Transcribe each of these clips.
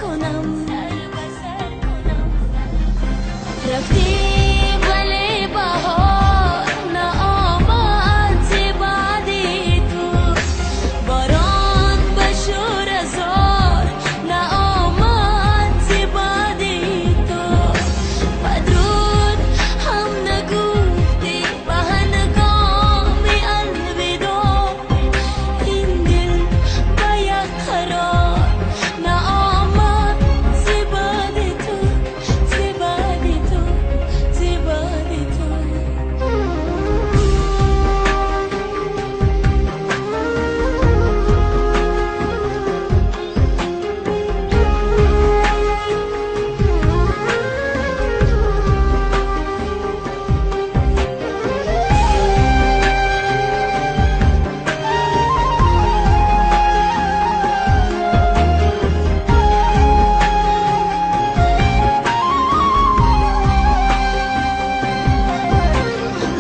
کنم رفتی ولی بهار نآمد بعدی تو باران بشور هزار نآمد بعدی تو بدرود هم نگفتی به هنگام الوداع این دل به یک قرار نآمد بعدی تو بعدی تو بعدی تو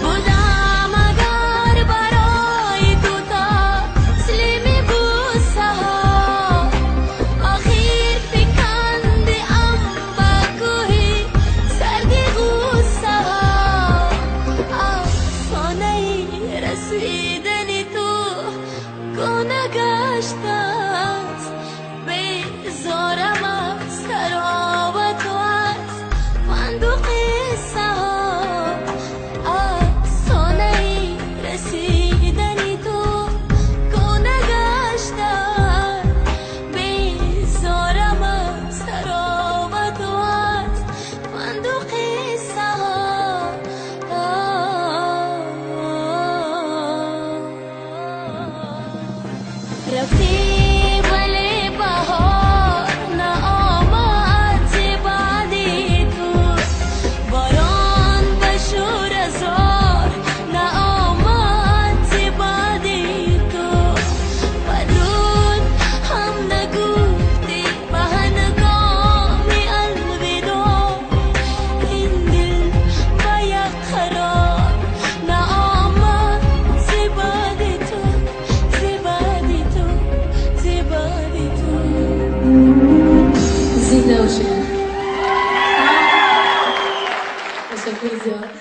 بودم اگر برای تو تسلیم بوسه ها آخر فکندی ام به کوهی سردی غوسه ها افسانه رسیدن تو گونه گشته است بیزارم از تراوت تو است فندق قصه ها افسانه رسیدن تو گونه گشته است بیزارم از تراوت تو است فندق قصه ها رفتی ولی بهار نآمد بعدی تو باران بشور هزار نآمد بعدی تو بدرود هم نگفتی به هنگام الوداع این دل به یک قرار نآمد بعدی تو بعدی تو بعدی تو زنده باشین. تشکر زیاد.